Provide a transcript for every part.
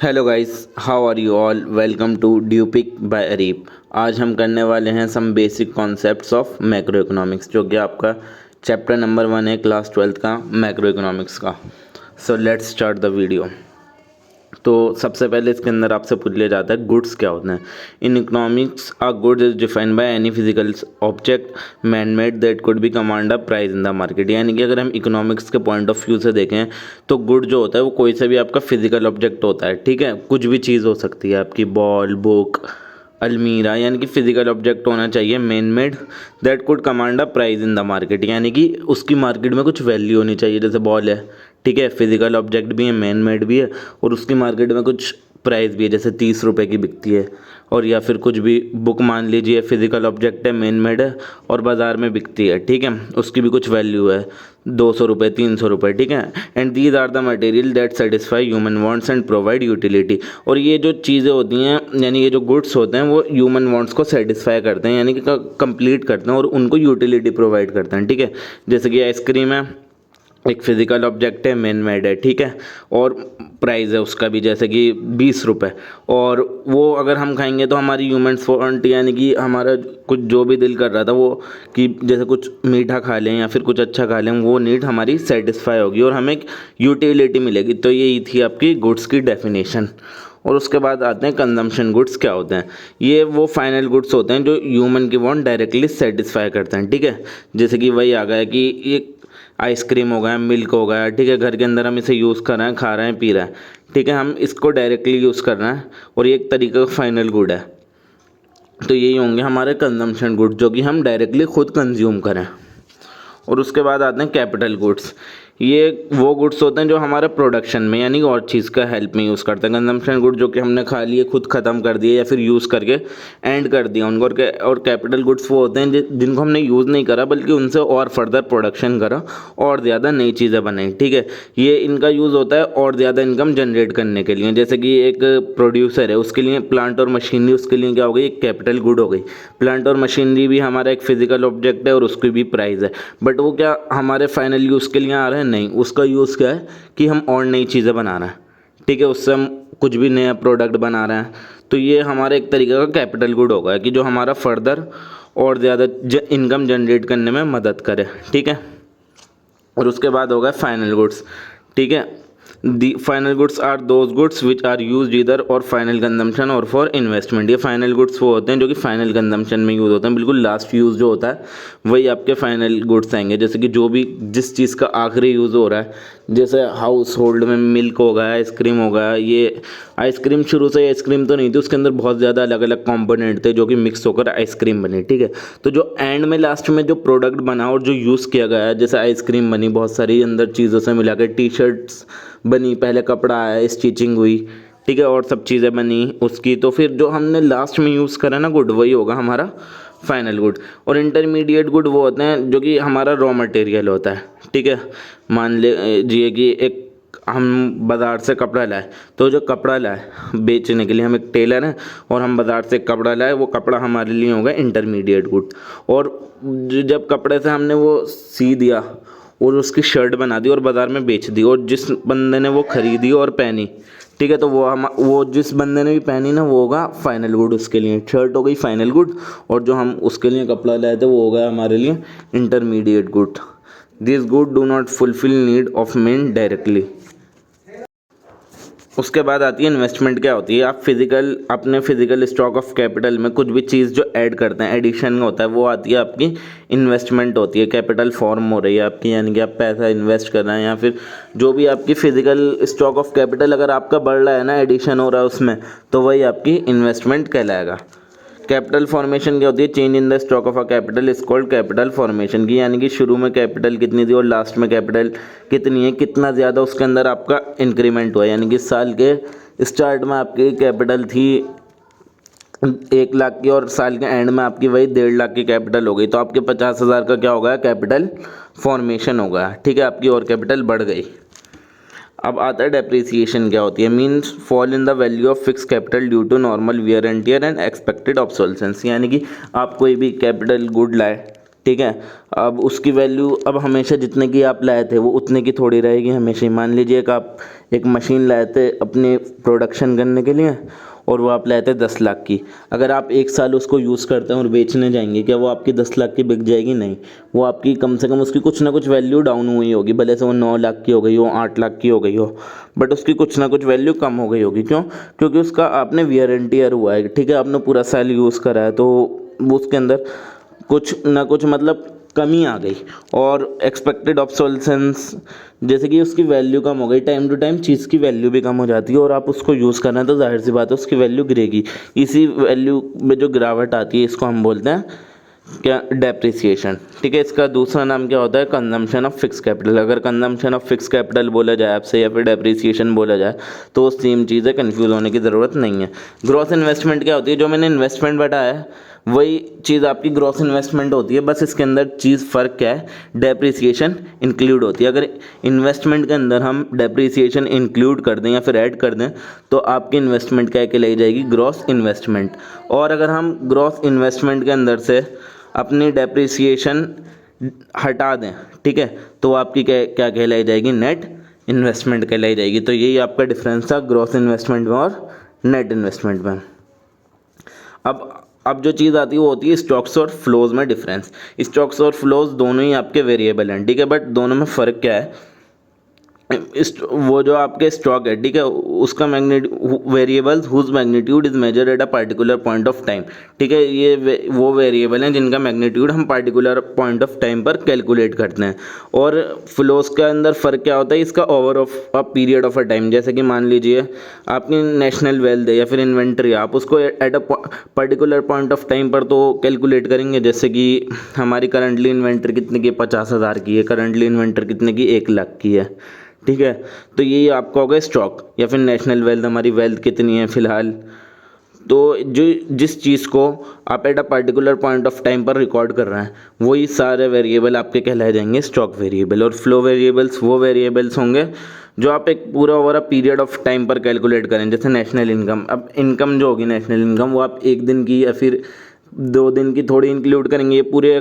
Hello guys, how are you all? Welcome to Dupik by Areeb. आज हम करने वाले हैं some basic concepts of macroeconomics, जो कि आपका चैप्टर नंबर 1 है क्लास 12th का मैक्रो इकोनॉमिक्स का। So let's start the video. तो सबसे पहले इसके अंदर आपसे पूछ लिया जाता है गुड्स क्या होते हैं। In economics a goods is defined by any physical object man made that could be command a price in the market. यानी कि अगर हम इकोनॉमिक्स के पॉइंट ऑफ व्यू से देखें तो गुड जो होता है वो कोई सा भी आपका फिजिकल ऑब्जेक्ट होता है। ठीक है, कुछ भी चीज़ हो सकती है, आपकी बॉल, बुक, अलमीरा, यानी कि फिजिकल ऑब्जेक्ट होना चाहिए man made that could command a price in the market. यानी कि उसकी मार्केट में कुछ वैल्यू होनी चाहिए। जैसे बॉल है, ठीक है, फिजिकल ऑब्जेक्ट भी है, मैन मेड भी है, और उसकी मार्केट में कुछ प्राइस भी है, जैसे 30 रुपये की बिकती है। और या फिर कुछ भी बुक मान लीजिए, फिजिकल ऑब्जेक्ट है, मैन मेड है और बाज़ार में बिकती है, ठीक है, उसकी भी कुछ वैल्यू है, 200 रुपये, 300 रुपये, ठीक है। And these are the material that satisfy human wants and provide utility. और ये जो चीज़ें होती हैं, यानी ये जो गुड्स होते हैं, वो ह्यूमन वांट्स को सेटिस्फाई करते हैं, यानी कि कंप्लीट करते हैं और उनको यूटिलिटी प्रोवाइड करते हैं, ठीक है। जैसे कि आइसक्रीम है, एक फिजिकल ऑब्जेक्ट है, मैन मेड है, ठीक है, और प्राइस है उसका भी, जैसे कि 20 रुपये। और वो अगर हम खाएंगे तो हमारी ह्यूमन वांट, यानी कि हमारा कुछ जो भी दिल कर रहा था वो, कि जैसे कुछ मीठा खा लें या फिर कुछ अच्छा खा लें, वो नीड हमारी सेटिस्फाई होगी और हमें एक यूटिलिटी मिलेगी। तो यही थी आपकी गुड्स की डेफिनेशन। और उसके बाद आते हैं कंजम्पशन गुड्स क्या होते हैं। ये वो फाइनल गुड्स होते हैं जो ह्यूमन की वांट डायरेक्टली सेटिस्फाई करते हैं, ठीक है। जैसे कि वही आ गया कि ये आइसक्रीम हो गया, मिल्क हो गया, ठीक है, घर के अंदर हम इसे यूज़ कर रहे हैं, खा रहे हैं, पी रहे हैं, ठीक है, हम इसको डायरेक्टली यूज़ कर रहे हैं और ये एक तरीके का फाइनल गुड है। तो यही होंगे हमारे कंजम्पशन गुड्स, जो कि हम डायरेक्टली खुद कंज्यूम करें। और उसके बाद आते हैं कैपिटल गुड्स। ये वो गुड्स होते हैं जो हमारे प्रोडक्शन में, यानी और चीज़ का हेल्प में यूज़ करते हैं। कंजम्पशन गुड जो कि हमने खा लिए, खुद ख़त्म कर दिए या फिर यूज़ करके एंड कर दिया उनको। और कैपिटल गुड्स वो होते हैं जिनको हमने यूज़ नहीं करा, बल्कि उनसे और फर्दर प्रोडक्शन करा और ज़्यादा नई चीज़ें बनाई, ठीक है। ये इनका यूज़ होता है और ज़्यादा इनकम जनरेट करने के लिए। जैसे कि एक प्रोड्यूसर है, उसके लिए प्लांट और मशीनरी, उसके लिए क्या हो गई, एक कैपिटल गुड हो गई। प्लांट और मशीनरी भी हमारा एक फिजिकल ऑब्जेक्ट है और उसकी भी प्राइस है, बट वो क्या हमारे फाइनल यूज़ के लिए आ रहे हैं? नहीं, उसका यूज़ क्या है कि हम और नई चीज़ें बना रहे हैं, ठीक है, उससे हम कुछ भी नया प्रोडक्ट बना रहे हैं। तो ये हमारा एक तरीके का कैपिटल गुड होगा कि जो हमारा फर्दर और ज़्यादा इनकम जनरेट करने में मदद करे, ठीक है। और उसके बाद होगा फाइनल गुड्स, ठीक है। The final goods are those goods which are use either or final consumption or for investment. ये फाइनल गुड्स वो होते हैं जो कि फाइनल कंजम्पशन में यूज़ होते हैं, बिल्कुल लास्ट यूज़ जो होता है वही आपके फाइनल गुड्स आएंगे। जैसे कि जो भी जिस चीज़ का आखिरी यूज़ हो रहा है, जैसे हाउस होल्ड में मिल्क हो गया, आइसक्रीम हो गया। ये आइसक्रीम शुरू से आइसक्रीम तो नहीं थी, उसके अंदर बहुत ज़्यादा अलग अलग कंपोनेंट थे जो कि मिक्स होकर आइसक्रीम बनी, ठीक है। तो जो एंड में लास्ट में जो प्रोडक्ट बना और जो यूज़ किया गया है, जैसे आइसक्रीम बनी बहुत सारी अंदर चीज़ों से मिला कर, टी शर्ट्स बनी, पहले कपड़ा आया, स्टिचिंग हुई, ठीक है, और सब चीज़ें बनी उसकी। तो फिर जो हमने लास्ट में यूज़ करा ना गुड, वही होगा हमारा फाइनल गुड। और इंटरमीडिएट गुड वो होते हैं जो कि हमारा रॉ मटेरियल होता है, ठीक है। मान लीजिए कि एक हम बाज़ार से कपड़ा लाए, तो जो कपड़ा लाए बेचने के लिए, हम एक टेलर हैं और हम बाज़ार से कपड़ा लाए, वो कपड़ा हमारे लिए होगा इंटरमीडिएट गुड। और जब कपड़े से हमने वो सी दिया और उसकी शर्ट बना दी और बाज़ार में बेच दी, और जिस बंदे ने वो खरीदी और पहनी, ठीक है, तो वो जिस बंदे ने भी पहनी ना, वो होगा फाइनल गुड उसके लिए। शर्ट हो गई फाइनल गुड, और जो हम उसके लिए कपड़ा लाए थे वो होगा हमारे लिए intermediate good. This good do not fulfil need of man directly. उसके बाद आती है इन्वेस्टमेंट। क्या होती है? आप अपने फिजिकल स्टॉक ऑफ कैपिटल में कुछ भी चीज़ जो ऐड करते हैं, एडिशन होता है, वो आती है आपकी इन्वेस्टमेंट होती है। कैपिटल फॉर्म हो रही है आपकी, यानी कि आप पैसा इन्वेस्ट कर रहे हैं, या फिर जो भी आपकी फिजिकल स्टॉक ऑफ कैपिटल अगर आपका बढ़ रहा है ना, एडिशन हो रहा है उसमें, तो वही आपकी इन्वेस्टमेंट कहलाएगा। कैपिटल फॉर्मेशन क्या होती है? Change in the stock of a capital is called capital formation की, यानी कि शुरू में कैपिटल कितनी थी और लास्ट में कैपिटल कितनी है, कितना ज़्यादा उसके अंदर आपका इंक्रीमेंट हुआ। यानी कि साल के स्टार्ट में आपकी कैपिटल थी 1 लाख की और साल के एंड में आपकी वही 1.5 लाख की कैपिटल हो गई, तो आपके 50,000 का क्या हो गया? कैपिटल फॉर्मेशन हो गया, ठीक है, आपकी और कैपिटल बढ़ गई। अब आता है डेप्रिसिएशन। क्या होती है? Means fall in the value of fix capital due to normal wear and tear and expected obsolescence. यानी कि आप कोई भी कैपिटल गुड लाए, ठीक है। अब उसकी वैल्यू अब हमेशा जितने की आप लाए थे वो उतने की थोड़ी रहेगी हमेशा ही। मान लीजिए कि आप एक मशीन लाए थे अपने प्रोडक्शन करने के लिए और वो आप लाए थे 10 लाख की। अगर आप एक साल उसको यूज़ करते हैं और बेचने जाएंगे, क्या वो आपकी 10 लाख की बिक जाएगी? नहीं, वो आपकी कम से कम उसकी कुछ ना कुछ वैल्यू डाउन हुई होगी, भले से वो 9 लाख की हो गई हो, 8 लाख की हो गई हो, बट उसकी कुछ ना कुछ वैल्यू कम हो गई होगी। क्यों? क्योंकि उसका आपने वियर एंड टियर हुआ है, ठीक है, आपने पूरा साल यूज़ करा है, तो वो उसके अंदर कुछ ना कुछ मतलब कमी आ गई। और एक्सपेक्टेड ऑब्सोलेसेंस, जैसे कि उसकी वैल्यू कम हो गई, टाइम टू टाइम चीज़ की वैल्यू भी कम हो जाती है और आप उसको यूज़ कर रहे हैं तो जाहिर सी बात है उसकी वैल्यू गिरेगी। इसी वैल्यू में जो गिरावट आती है इसको हम बोलते हैं क्या? डेप्रिसिएशन। ठीक है। इसका दूसरा नाम क्या होता है? Consumption of fix capital. अगर कंजम्पशन ऑफ फिक्स कैपिटल बोला जाए आपसे या फिर डेप्रिसिएशन बोला जाए तो सेम चीज़ है, कन्फ्यूज़ होने की ज़रूरत नहीं है। ग्रॉस इन्वेस्टमेंट क्या होती है? जो मैंने इन्वेस्टमेंट बताया है वही चीज़ आपकी ग्रॉस इन्वेस्टमेंट होती है, बस इसके अंदर चीज़ फ़र्क क्या है? डेप्रिसिएशन इंक्लूड होती है। अगर इन्वेस्टमेंट के अंदर हम डेप्रिसिएशन इंक्लूड कर दें या फिर ऐड कर दें तो आपकी इन्वेस्टमेंट क्या कहलाई जाएगी? Gross investment. और अगर हम ग्रॉस इन्वेस्टमेंट के अंदर से अपनी डेप्रिसिएशन हटा दें, ठीक है, तो आपकी क्या कहलाई जाएगी? नेट इन्वेस्टमेंट कहलाई जाएगी। तो यही आपका डिफरेंस था ग्रॉस इन्वेस्टमेंट में और नेट इन्वेस्टमेंट में। अब जो चीज़ आती है वो होती है स्टॉक्स और फ्लोज में डिफरेंस। स्टॉक्स और फ्लोज दोनों ही आपके वेरिएबल हैं, ठीक है, बट दोनों में फ़र्क क्या है? वो जो आपके स्टॉक है, ठीक है, उसका variables whose magnitude is measure at a particular point of time. ठीक है, ये वो वेरिएबल हैं जिनका मैग्नीट्यूड हम पार्टिकुलर पॉइंट ऑफ टाइम पर कैलकुलेट करते हैं। और फ्लोस के अंदर फ़र्क क्या होता है? इसका over of a period of a time. जैसे कि मान लीजिए आपकी नेशनल वेल्थ है या फिर इन्वेंट्री, आप उसको at a particular point of time पर तो कैलकुलेट करेंगे। जैसे कि हमारी करंटली इन्वेंट्री कितने की? 50,000 की है। करंटली इन्वेंट्री कितने की? 1 लाख की है। ठीक है, तो ये आपका हो गया स्टॉक या फिर नेशनल वेल्थ, हमारी वेल्थ कितनी है फ़िलहाल। तो जो जिस चीज़ को आप at a particular point of time पर रिकॉर्ड कर रहे हैं वही सारे वेरिएबल आपके कहलाए जाएंगे स्टॉक वेरिएबल। और फ्लो वेरिएबल्स वो वेरिएबल्स होंगे जो आप एक पूरा over a period of time पर कैलकुलेट करें। जैसे नेशनल इनकम, अब इनकम जो होगी नेशनल इनकम वो आप एक दिन की या फिर 2 दिन की थोड़ी इंक्लूड करेंगे, ये पूरे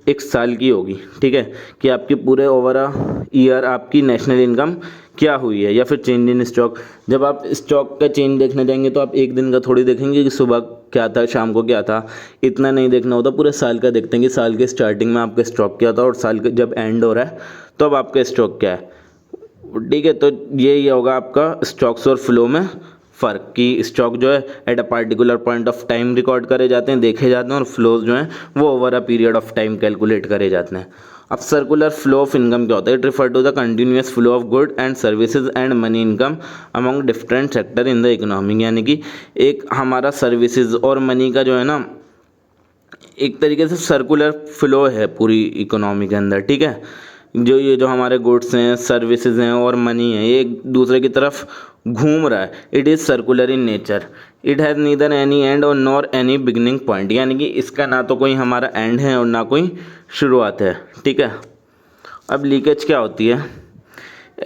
एक साल की होगी। ठीक है, कि आपकी पूरे ओवर अ ईयर आपकी नेशनल इनकम क्या हुई है, या फिर चेंज इन स्टॉक। जब आप स्टॉक का चेंज देखने जाएंगे तो आप एक दिन का थोड़ी देखेंगे कि सुबह क्या था, शाम को क्या था, इतना नहीं देखना होता, पूरे साल का देखते हैं कि साल के स्टार्टिंग में आपका स्टॉक क्या था और साल के जब एंड हो रहा है तो अब आपका स्टॉक क्या है। ठीक है, तो यही होगा आपका स्टॉक्स और फ्लो में फ़र्क, कि स्टॉक जो है eight a particular point of time record करे जाते हैं, देखे जाते हैं, और फ्लोज जो हैं वो over a period of time calculate करे जाते हैं। अब सर्कुलर फ्लो ऑफ इनकम क्या होता है? It refer to the continuous flow of good and services and money income among different sector in the economy. यानी कि एक हमारा सर्विसेज और मनी का जो है ना एक तरीके से सर्कुलर फ्लो है पूरी इकोनॉमी के अंदर। ठीक है, ये जो हमारे गुड्स हैं, सर्विसेज हैं और मनी है, ये एक दूसरे की तरफ घूम रहा है। It is circular in nature. It has neither any and और नॉर एनी बिगनिंग पॉइंट। यानी कि इसका ना तो कोई हमारा एंड है और ना कोई शुरुआत है। ठीक है, अब लीकेज क्या होती है?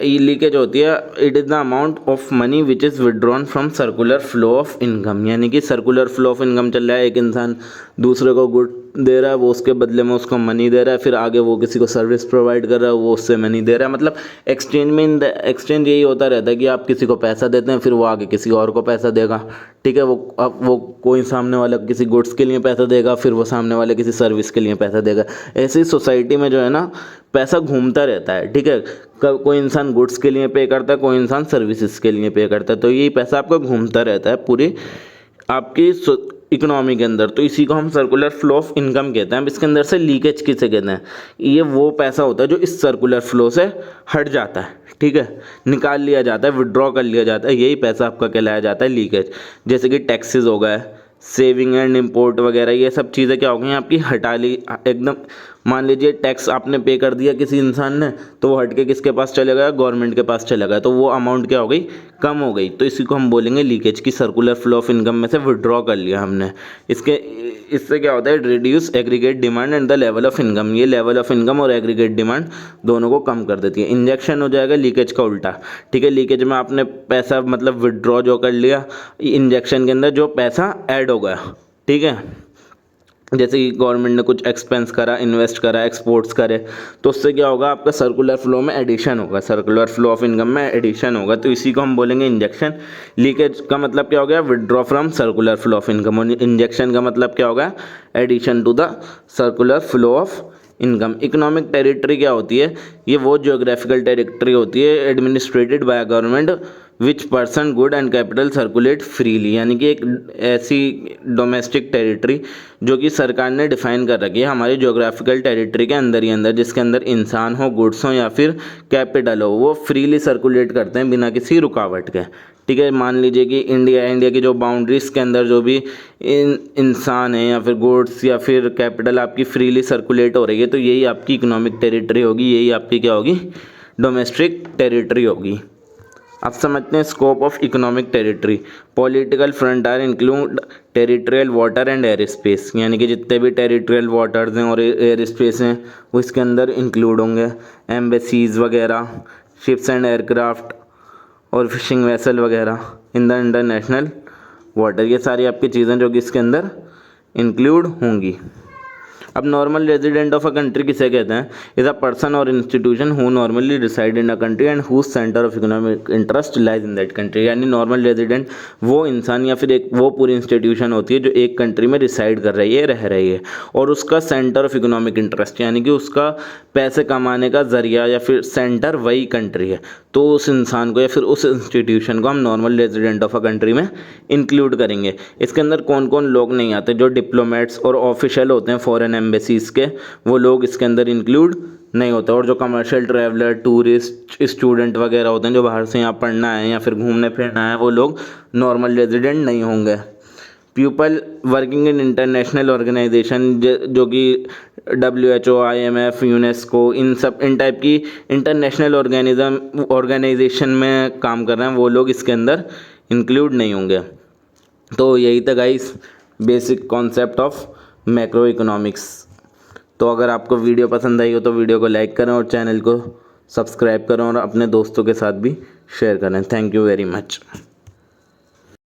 ये लीकेज होती है, it is the amount of money which is withdrawn from circular flow of income. यानी कि सर्कुलर फ्लो ऑफ इनकम चल रहा है, एक इंसान दूसरे को गुड दे रहा है, वो उसके बदले में उसको मनी दे रहा है, फिर आगे वो किसी को सर्विस प्रोवाइड कर रहा है, वो उससे मनी दे रहा है। मतलब एक्सचेंज में एक्सचेंज यही होता रहता है कि आप किसी को पैसा देते हैं, फिर वो आगे किसी और को पैसा देगा। ठीक है, वो कोई सामने वाला किसी गुड्स के लिए पैसा देगा, फिर वो सामने वाले किसी सर्विस के लिए पैसा देगा। ऐसी सोसाइटी में जो है ना पैसा घूमता रहता है। ठीक है, कोई इंसान गुड्स के लिए पे करता है, कोई इंसान सर्विसेज के लिए पे करता है, तो यही पैसा आपका घूमता रहता है पूरी आपकी इकोनॉमी के अंदर। तो इसी को हम सर्कुलर फ्लो ऑफ इनकम कहते हैं। अब इसके अंदर से लीकेज किसे कहते हैं? ये वो पैसा होता है जो इस सर्कुलर फ्लो से हट जाता है। ठीक है, निकाल लिया जाता है, विड्रॉ कर लिया जाता है, यही पैसा आपका कहलाया जाता है लीकेज। जैसे कि टैक्सेस हो गए, सेविंग एंड इम्पोर्ट वगैरह, ये सब चीज़ें क्या हो गई आपकी हटा ली एकदम। मान लीजिए टैक्स आपने पे कर दिया किसी इंसान ने, तो वो हट के किसके पास चले गया? गवर्नमेंट के पास चला गया, तो वो अमाउंट क्या हो गई? कम हो गई। तो इसी को हम बोलेंगे लीकेज, की सर्कुलर फ्लो ऑफ इनकम में से विड्रॉ कर लिया हमने। इससे क्या होता है? Reduce aggregate demand and the level of income. ये लेवल ऑफ इनकम और एग्रीगेट डिमांड दोनों को कम कर देती है। इंजेक्शन हो जाएगा लीकेज का उल्टा। ठीक है, लीकेज में आपने पैसा मतलब विड्रॉ जो कर लिया, इंजेक्शन के अंदर जो पैसा ऐड हो गया। ठीक है, जैसे कि गवर्नमेंट ने कुछ एक्सपेंस करा, इन्वेस्ट करा, एक्सपोर्ट्स करे, तो उससे क्या होगा, आपका सर्कुलर फ्लो में एडिशन होगा, सर्कुलर फ्लो ऑफ इनकम में एडिशन होगा। तो इसी को हम बोलेंगे इंजेक्शन। लीकेज का मतलब क्या हो गया, withdraw from circular flow of income. और इंजेक्शन का मतलब क्या होगा, addition to the circular flow of income. Economic territory क्या होती है, ये वो जियोग्राफिकल टेरिटरी होती है administered by government which person good and capital circulate freely, यानी कि एक ऐसी डोमेस्टिक टेरिटरी जो कि सरकार ने डिफाइन कर रखी है हमारी जियोग्राफिकल टेरिटरी के अंदर ही अंदर, जिसके अंदर इंसान हो, गुड्स हो या फिर कैपिटल हो, वो फ्रीली सर्कुलेट करते हैं बिना किसी रुकावट के। ठीक है, मान लीजिए कि इंडिया की जो बाउंड्रीज़ के अंदर जो भी इंसान है या फिर गुड्स या फिर कैपिटल आपकी फ्रीली सर्कुलेट हो रही है, तो यही आपकी इकोनॉमिक टेरिटरी होगी, यही आपकी क्या होगी, डोमेस्टिक टेरिटरी होगी। अब समझते हैं scope of economic territory. Political frontier include territorial water and air space, यानी कि जितने भी टेरिटोरियल वाटर्स हैं और एयर स्पेस हैं वो इसके अंदर इंक्लूड होंगे। एम्बेसीज वगैरह, शिप्स एंड एयरक्राफ्ट और फिशिंग वेसल वगैरह इन द इंटरनेशनल वाटर, ये सारी आपकी चीज़ें जो कि इसके अंदर इंक्लूड होंगी। अब normal resident of a country किसे कहते हैं, is a person or institution who normally reside in a country and whose centre of economic interest lies in that country. यानी नॉर्मल रेजिडेंट वो इंसान या फिर एक वो पूरी इंस्टीट्यूशन होती है जो एक कंट्री में रिसाइड कर रही है, रह रही है, और उसका सेंटर ऑफ इकोनॉमिक इंटरेस्ट यानी कि उसका पैसे कमाने का जरिया या फिर सेंटर वही कंट्री है, तो उस इंसान को या फिर उस इंस्टीट्यूशन को हम normal resident of a country में इंक्लूड करेंगे। इसके अंदर कौन कौन लोग नहीं आते, जो डिप्लोमेट्स और ऑफिशियल होते हैं फॉरेन एम्बेसीज के, वो लोग इसके अंदर इंक्लूड नहीं होते। और जो कमर्शियल ट्रैवलर, टूरिस्ट, स्टूडेंट वगैरह होते हैं जो बाहर से यहाँ पढ़ना है या फिर घूमने फिरना है, वो लोग नॉर्मल रेजिडेंट नहीं होंगे। People working in international organisation, जो कि WHO, IMF, यूनेस्को, इन टाइप की इंटरनेशनल ऑर्गेनाइजेशन में काम कर रहे हैं, वो लोग इसके अंदर इंक्लूड नहीं होंगे। तो यही था guys basic concept of macro economics. तो अगर आपको वीडियो पसंद आई हो तो वीडियो को लाइक करें और चैनल को सब्सक्राइब करें और अपने दोस्तों के साथ भी शेयर करें। Thank you very much.